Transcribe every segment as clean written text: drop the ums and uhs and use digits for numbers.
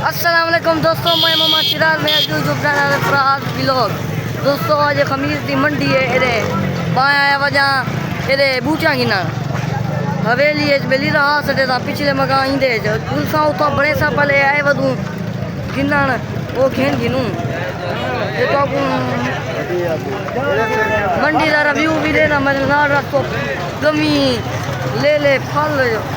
अस्सलाम वालेकुम दोस्तों, मैं मोहम्मद चिराग में यूट्यूब चैनल फराज व्लॉग। दोस्तों आज खमीस की मंडी है एरे बाएं आया वजह एरे बूटियां गिना हवेली बेली रहा सटे ता पिछले मकान इंदे पुलसा उतो बड़े सा पहले आए वदू गिना वो घेन गिनू मंडी का रिव्यू भी देना मैं ना रखो गमी ले ले फल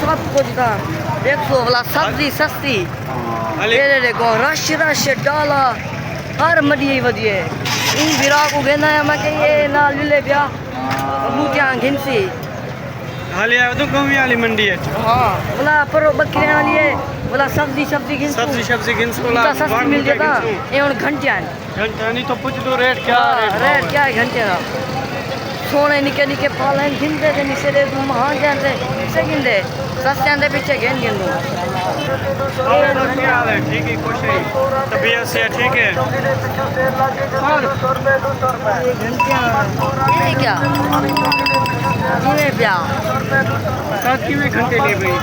सब कुछ था 100 वाला सब्जी सस्ती देखो रश रश डाला हर मडी वधिए इन बिरा को कहना है मैं कि ये नाल ले गया बूटियां घिनसी हालिया तो कमी वाली मंडी है। हाँ बोला पर बकरे वाली है बोला सब्जी सब्जी घिनस बोला सस्ती मिल जाता ये उन घंटियां नहीं तो पूछ दो रेट क्या है घंटे का सोने निके निके पाले घिनते थे निसे दे महान जानते से गिनते सस्ते दे पीछे घेन गिन दो ठीक है खुश है तबीयत से ठीक है। ये घंटियां ये क्या किने प्या साथ की में घंटे ले भाई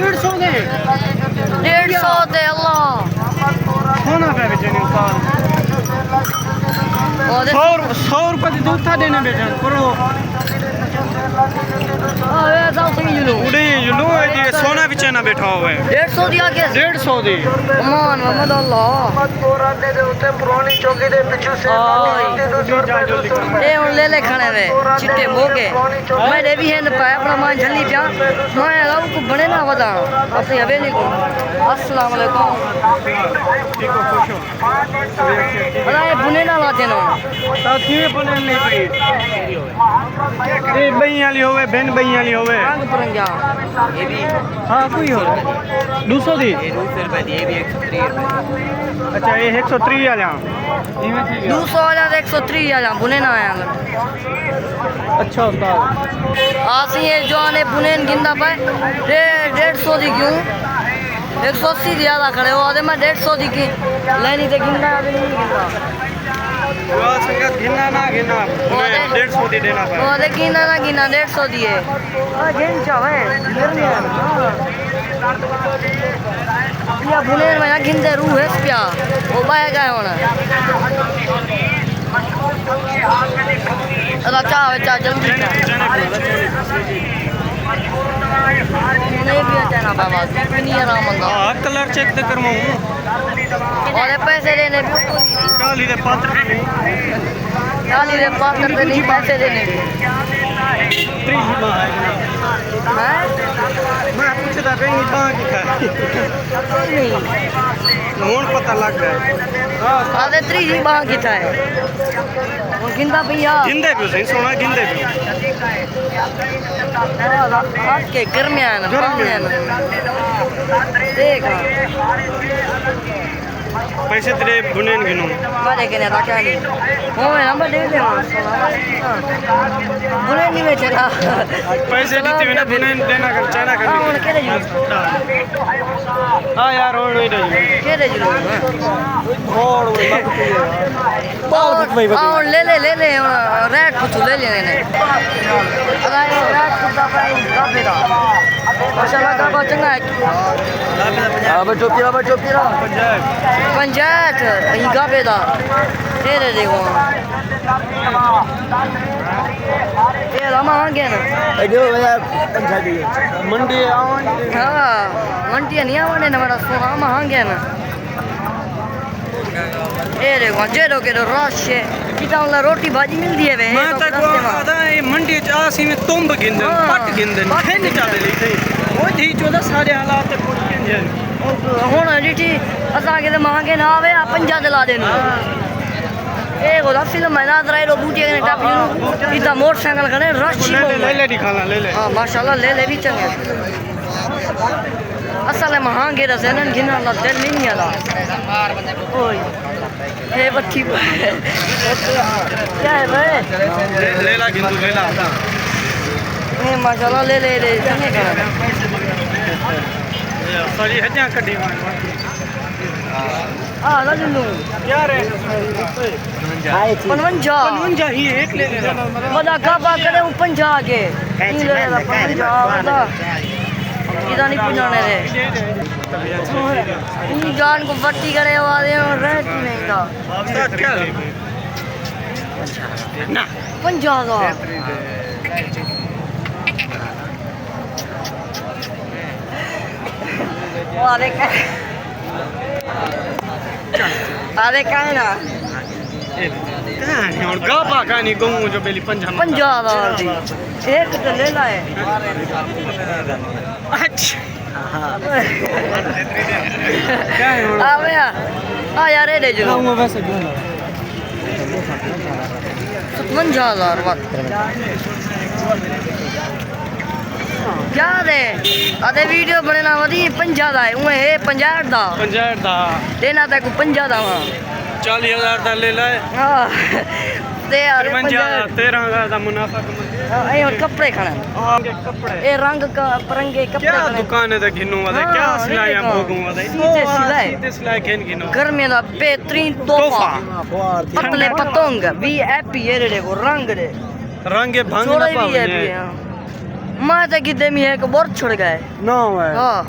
150 दे अल्लाह होना पे बेचने और 100 रुपए की दूध था देने बेचन करो अरे साहब सही जुलू उड़े जुलू ये सोना बेचना बैठा हुआ है 150 दिया के 150 दी अमान मोहम्मद अल्लाह ए उन ले ले खाने वे चिट्टे मोगे मैं दे भी है न पाया अपना मान जल्दी जा मैं अब को बने ना वदा अपनी हवेली को अस्सलाम वालेकुम ठीक हो खुश हो अरे बुने ना लाते ना साथ में बने नहीं भाई ए बई वाली होवे बहन बई वाली होवे आग परंजा ये भी हां कोई हो 200 दी ये 200 रुपए दी ये भी 130 रुपए अच्छा ये 130 आ जा 200 वाला 130 आ जा बुने ना आया अच्छा उस्ताद आसी ये जो आने बुनेन गिंदा पाए 150 दी क्यों 180 ज्यादा खड़े हो आदे मैं 150 दी की लेनी ते गिंदा अभी नहीं गिंदा वो संगत गिनना ना गिनना 150 दी देना वो आदे गिना ना गिना 150 दिए आ गेन चावे या बुनेन में ना गिंदे रूह है प्या वो बाय गए होना अला चावे चा जल्दी नहीं भी अच्छा ना बाबा नहीं आराम मंगा हां कलर चेक तो करवाऊं और पैसे देने भी काली दे पात्र नहीं काली दे पात्र पे नहीं पैसे देने भी मैं पूछता कहीं कहां की था नहीं हुन पता लग गया आधे 3 जी बाहर की था वो गिंदा भैया गिंदे भी सही सोना गिंदे भी आज के गर्मियां देख पैसे तेरे बुनेन गिनो बारे के ना क्या नहीं वो मैं नंबर दे दे बुने नहीं में चला पैसे देते बिना बुनेन देना कर चाना कर हां उन केरे जू हां यार और वही दे केरे जू और वही और ले रेट कुछ ले लेने अरे रेट कुछ भाई काफी था माशाल्लाह का बहुत चंगा है अब टोपीरा पंचायत यही गाबे दा तेरे देखो ये रामा आ गया ना जो पंचायत मंडी आवन हां मंडी नहीं आवन ना बड़ा सोना मा आ गया ना ए देखो जेरो के रश है किता वाला रोटी भाजी मिलदी है वे मैं तक आदा ये मंडी च आसी में तुंब गिंदन पट गिंदन खेन चाले ली वो धी 14 सारे हालात ते पुट गिंदन ਹੁਣ ਜੀ ਅਸਾਂ ਕਿਤੇ ਮੰਗੇ ਨਾ ਆਵੇ ਆ ਪੰਜਾ ਦਿਲਾ ਦੇ ਨੂੰ ਇਹ ਉਹਦਾ ਫਿਲਮ ਹੈ ਨਾ ਦਰਾਈ ਰੋ ਬੂਟੀਆਂ ਨੇ ਟੱਪ ਨੂੰ ਇਦਾਂ ਮੋਟਰਸਾਈਕਲ ਖੜੇ ਰਸ਼ ले दिखाना ले ले हाँ माशाल्लाह ले ले भी चंगे असल महंगे रसेनन गिना ला दिल नहीं आला ओए ये बच्ची क्या है भाई ले ला गिंदू ले ला ये माशाल्लाह ले ले ले चंगे कर सारी हजा कड्डी हां ला गिंदू क्या रे 55 ही एक ले लेना बड़ा का बा करे 50 के 50 इधर नहीं पुजाने रे इन जान को बट्टी करे वाले और रेट में का ना 50,000 अरे का है ना और गापा कानी गऊ जो बेली 50,000 दी एक तो ले लाए अच्छा क्या है आ भैया आ यार ये दे जो मैं वैसे दूं 50,000 बात क्या दे अरे वीडियो बनना वधी 50 दा है उए है 50 दा 50 दा देना ते को 50 दा हां 40,000 दा ले लाए हां ते यार 13,000 दा मुनाफा कमा ए और कपड़े खाना हां कपड़े ए रंग का परंगे कपड़े क्या खाने दुकान है गिनो वाला क्या सिलाया भोगू वाला सीधे सिलाई खेन गिनो गर्मी दा बेहतरीन तोहफा पतले पतंग वीआईपी ये देखो रंग दे रंग भंग छोड़े ना भी है मैं तो किते में एक बोर छोड़ गए ना है हां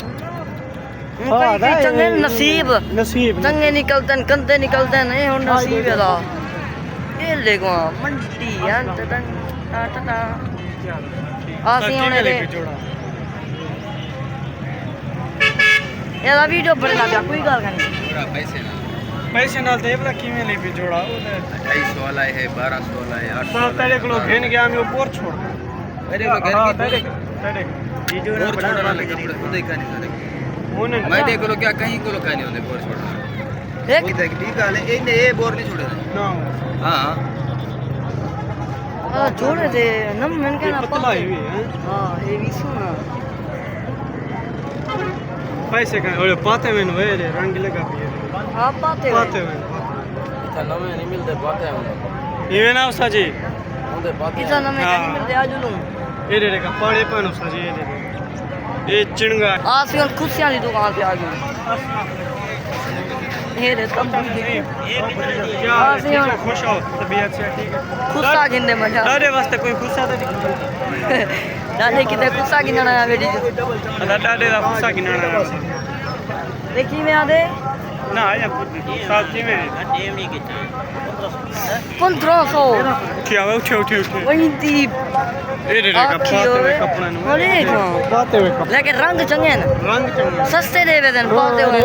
कई चंगे नसीब नसीब चंगे निकलते हैं कंधे निकलते हैं नहीं और नसीब है दा ये देखो मंडी अंत तक टा आसी होने दे ये वीडियो बनना क्या कोई गल नहीं पैसे नाल ते बला किवें ले भी जोड़ा 250 वाला है 1200 वाला है 800 तो तेरे को घेन गया मैं ऊपर छोड़ अरे वो घर की तेरे ये जो और छोड़ वाले कपड़े खुद ही कानी सारे होने मैं देख लो क्या कहीं को कानी होने बोर छोड़ देख कोई देख ठीक है ये बोर नहीं छोड़े ना हां हां छोड़ दे नम मन के ना पतला ही है हां ये भी सुना पैसे का ओले पाते में वे रंग लगा भी हां पाते पाते में अच्छा नवे नहीं मिलते पाते हैं ये ना साजी उनके पाते किसा नमे का नहीं मिलते आज लूं ये रे का पाड़े पानो साजी ये चिंगा आसी और खुशियां की दुकान पे आ गई ये रे तब क्या आसी और खुश हो तबीयत से ठीक है खुशा गिनने मजा दादे वास्ते कोई खुशा तो नहीं दादे किते खुशा गिनना है बेटी दादे दा खुशा गिनना देखी में आदे ना आया साथ में 1500 क्या वो उठे वही दी ये रे का पाते में कपड़ा नु अरे पाते में कपड़ा लेकिन रंग चंगे न रंग चंगा सस्ते दे वेदन पाते हुए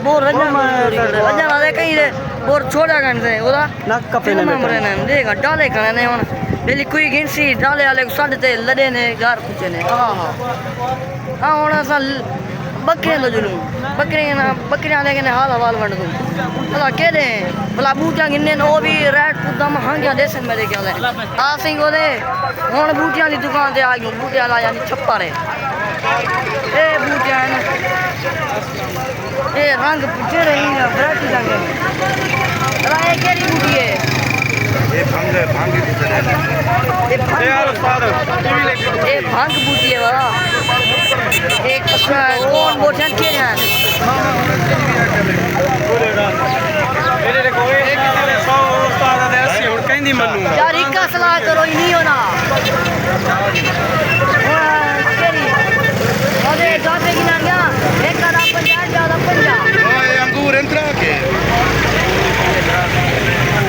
बोर रंजा वाले कहीं रे बोर छोड़ा गन से ओदा ना कपड़े में मरे ने देखा डाले खाने ने हुन बेली कोई गिनसी डाले वाले को साढ़े ते लड़े ने घर पूछे ने हां हां हुन असा बकरे लो जुलूं बकरे ना बकरे वाले के हाल हवाल वंड दूं भला के दे भला बूटियां गिनने नो भी रेट पुदा महंगा देसन मेरे क्या ले आ सिंह ओदे हुन बूटियां दी दुकान ते आ गयो बूटियां ला यानी छप्पा रे ए बूटियां ना ए रंग पूछे रही ना वैरायटी रंग अरे ये केरी बूटी है ये भांग की तरह ये यार उस्ताद ये भांग बूटी है वाला एक कौन बोलते हैं क्या मेरे देखो एक 100 उस्ताद दे 80 और कहंदी मनु यार इक्का सलाह करो ही नहीं होना केरी अरे जाते की ना क्या एक का 50 ज्यादा 50 ओए अंगूर इंत्रा के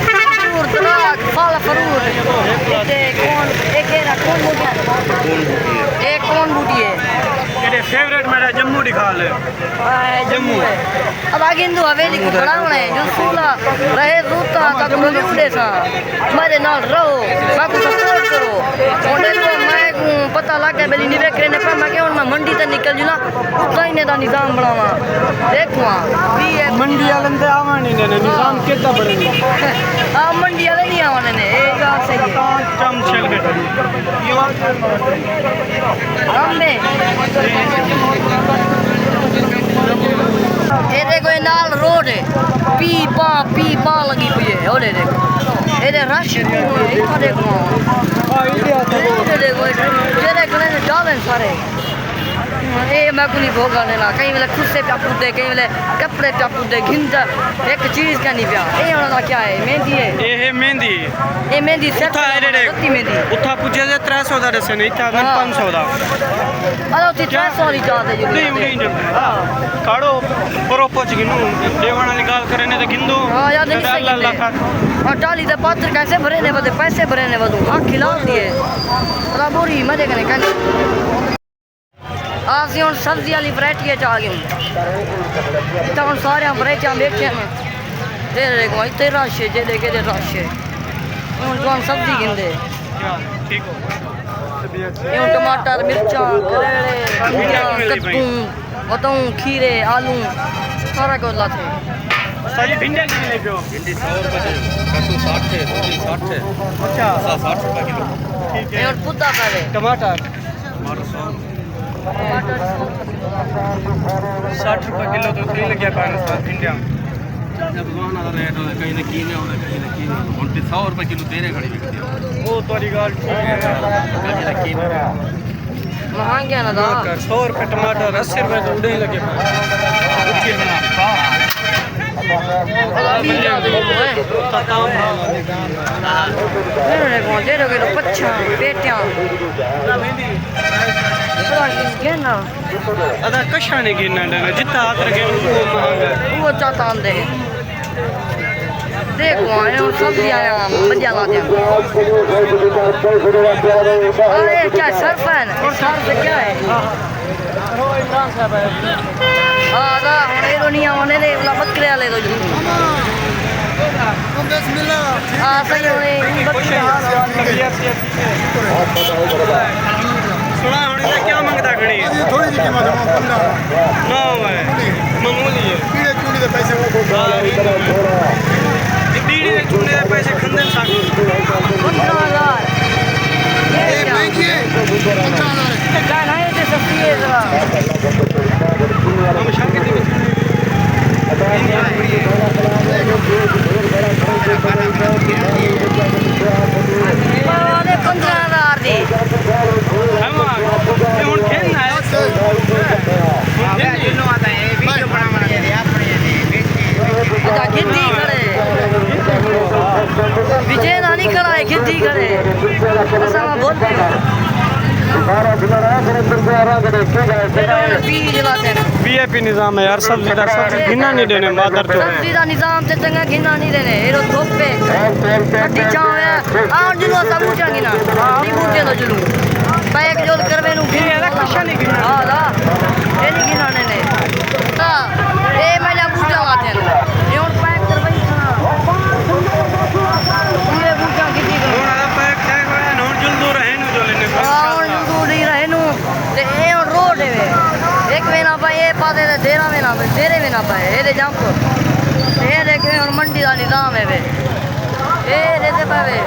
फरूर तलाक फल फरूर एक कौन एक है कौन बूटी है एक कौन बूटी है मेरे फेवरेट मेरा जम्मू दिखा ले जम्मू है अब आगे हिंदू हवेली को बढ़ाना है जो सूला रहे रूता का तो मुझे सा मेरे नाल रहो बाकी सपोर्ट करो और देखो मैं पता लग गया बेली निवे करने पर मैं क्या मैं मंडी तक निकल जूना उतना ही ने दा निजाम बनावा देखो भी है मंडी वाले ते आवानी ने निजाम कितना बनेगा हां मंडी वाले नहीं आवाने ने ये बात सही है चम चल बेटा हमने ये देखो ये नाल रोड है पी पा लगी हुई है और देखो ये रश है इसको देखो ये देखो तेरे कने डाले सारे ये मैं को नहीं भोगा लेना कहीं वेले खुसे पे पुदे कहीं वेले कपड़े पे पुदे घिंद एक चीज का नहीं पिया ये होना क्या है मेहंदी है ਇਹ ਮਹਿੰਦੀ ये मेहंदी सर ਉੱਥਾ ਇਹਦੇ सच्ची मेहंदी ਉੱਥਾ ਪੁੱਜੇ ਦੇ 300 ਦਾ ਦੱਸੇ ਨਹੀਂ ਇੱਥਾ 500 ਦਾ अरे ती 300 वाली जाते जो ਨਹੀਂ ਨਹੀਂ ਜੰਮਦਾ ਕਾੜੋ ਪਰੋ ਪੁੱਛ ਗਿਨੂੰ ਦੇਵਣ ਵਾਲੀ ਗੱਲ ਕਰੇ ਨੇ ਤੇ ਗਿੰਦੂ हाँ याद नहीं सही ਅੱਲਾ है और टाली दे पात्र कैसे भरे ने बदे पैसे भरे ने बदू हाँ खिला दिए बड़ा बोरी मजे कने कने आसी हुन सब्जी वाली वैरायटी च आ गई तो हुन सारे वैरायटियां बेचे ने तेरे को इतने रश है जेदे के रश है हुन तो हम सब्जी गिंदे ਠੀਕ ਹੋ ये हुन टमाटर मिर्चा करेले भिंडियां कद्दू बताऊं खीरे आलू सारा कुछ लाते ਸਾਜੀ भिंडियां कितने ले पियो भिंडी 100 रुपए कद्दू 60 है मूली 60 है अच्छा 60 रुपए किलो ठीक ये है हुन पुद्दा करे टमाटर टमाटर 100 टमाटर 60 रुपए किलो तो फ्री लग गया पाकिस्तान भिंडियां जब भगवान का रेट होता कहीं ना कीने होता कहीं ना कीने हुन 100 रुपए किलो तेरे खड़ी बिकती है वो तोरी गाल ठीक है कहीं ना कीने महंगे ना दा 100 रुपए टमाटर 80 रुपए तो उड़े ही लगे जेरो के पच्छा पेटियां अदा कशा ने गिनना देना जितना हाथ रखे वो महंगा वो चाहता आंदे देखो आए और सब्जी आया मजा लाते हैं अरे क्या सर्फ है ना सर्फ क्या है हाँ दा होने तो नहीं आने दे वाला बकरे वाले तो जी हाँ सही होने बकरे सुना होने का क्या मंगता खड़ी थोड़ी जी कीमत है 15 ना भाई मामूली है कीड़े चूड़ी के पैसे वो बीड़ी के चूने के पैसे खंदन साकू 15,000 ये महंगी है 15,000 क्या नहीं दे सकती है जरा हम शाके दी वाले 15,000 दी हम ये हुन खेलना है नो आता है वीडियो बना के अपने इधर गिद्दी खड़े विजय नानी खड़ा है गिद्दी खड़े ऐसा बोलते हैं बीज लाते हैं वीआईपी निजाम है यार सब्जी का सब्जी गिना नहीं देने मादर तो सब्जी का निजाम से चंगा गिना नहीं देने ये धोपे कट्टी चाव है आउं जुलो सब ऊंचा गिना नहीं बूटे तो जुलू बैग जोल करवे नु ये यार कशा नहीं गिना हां दा ये नहीं गिना ने ता ये मैंने बूटा लाते हैं ये और पैक करवाई खाना ये बूटा कितनी करो हमारा पैक है नोट जल्दू रहे नु जो लेने और दूरी रहे नु ते ये और रोड है एक महीना पे ये पाते थे 13 महीना पे 13 महीना पे ये दे जाम को ये देखे और मंडी का निजाम है वे ये देते पावे